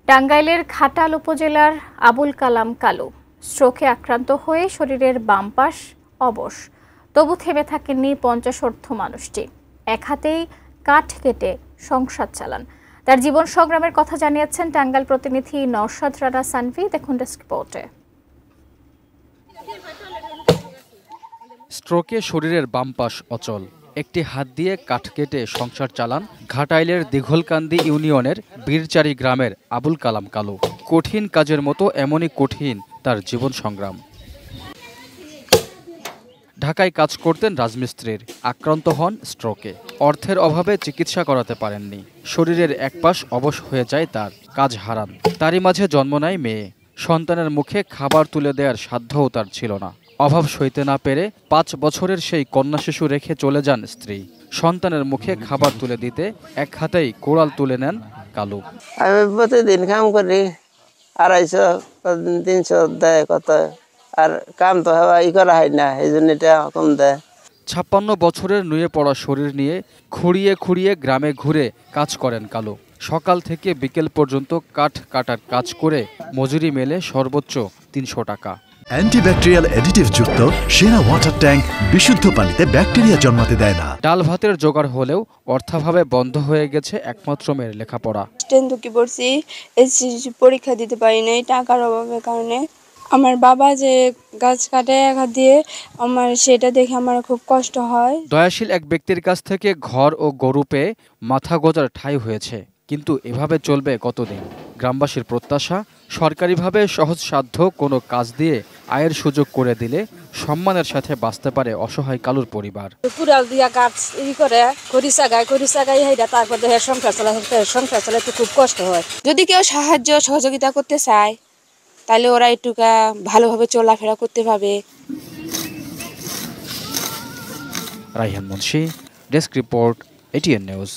টাঙ্গাইলের ঘাটাল উপজেলার আবুল কালাম কালু স্ট্রোকে আক্রান্ত হয়ে শরীরের বাম পাশ অবশ। তবু থেমে থাকেননি 50 মানুষটি। এক হাতেই কাঠ কেটে সংসার চালান। তার জীবন সংগ্রামের কথা জানিয়েছেন টাঙ্গাইল প্রতিনিধি নওশাদ রানা সানভি। দেখুন ডেস্ক রিপোর্টে। স্ট্রোকে শরীরের বাম পাশ অচল। একটি হাত দিয়ে কাঠ কেটে সংসার চালান ঘাটাইলের দীঘলকান্দি ইউনিয়নের বীরচারি গ্রামের আবুল কালাম কালু। কঠিন কাজের মতো এমনই কঠিন তার জীবন সংগ্রাম। ঢাকায় কাজ করতেন রাজমিস্ত্রির, আক্রান্ত হন স্ট্রোকে। অর্থের অভাবে চিকিৎসা করাতে পারেননি। শরীরের এক পাশ অবশ হয়ে যায় তার, কাজ হারান। তারই মাঝে জন্ম নেয় মেয়ে। সন্তানের মুখে খাবার তুলে দেওয়ার সাধ্যও তার ছিল না। অভাব সইতে না পেরে 5 বছরের সেই কন্যা শিশু রেখে চলে যান স্ত্রী। সন্তানের মুখে খাবার তুলে দিতে এক হাতেই কোড়াল তুলে নেন কালু। আমি প্রতিদিন কাম করি, 250-300 দেয় কত, আর কাম তো ই করা হয় না, এই জন্য এটা কম দেয়। 56 বছরের নুয়ে পড়া শরীর নিয়ে খুঁড়িয়ে খুঁড়িয়ে গ্রামে ঘুরে কাজ করেন কালু। সকাল থেকে বিকেল পর্যন্ত কাঠ কাটার কাজ করে মজুরি মেলে সর্বোচ্চ 300 টাকা। অ্যান্টিব্যাকটেরিয়াল অ্যাডিটিভ যুক্ত সেরা ওয়াটার ট্যাঙ্ক বিশুদ্ধ পানিতে ব্যাকটেরিয়া জন্মাতে দেয় না। ডাল ভাতের জোগাড় হলেও অর্থাভাবে বন্ধ হয়ে গেছে একমাত্র মেয়ের লেখাপড়া। ঢুকে পড়ছি, এসএসসি পরীক্ষা দিতে পারি নাই টাকার অভাবের কারণে। আমার বাবা যে গাছ কাটে এক হাত দিয়ে, সেটা দেখে আমার খুব কষ্ট হয়। দয়াশীল এক ব্যক্তির কাছ থেকে ঘর ও গরু পেয়ে মাথা গোজার ঠাঁই হয়েছে, কিন্তু এভাবে চলবে কতদিন? গ্রামবাসীর প্রত্যাশা, সরকারিভাবে সহজসাধ্য কোনো কাজ দিয়ে আয়ের সুযোগ করে দিলে সম্মানের সাথে বাঁচতে পারে অসহায় কালুর পরিবার। কুড়াল দিয়া গাছ করে খড়ি হাইরা তারপর সংসার চালাতে খুব কষ্ট হয়। যদি কেউ সাহায্য সহযোগিতা করতে চায় তাহলে ওরা একটুকা ভালোভাবে চলাফেরা করতে পারবে। Raihan Munshi, desk report, ATN news.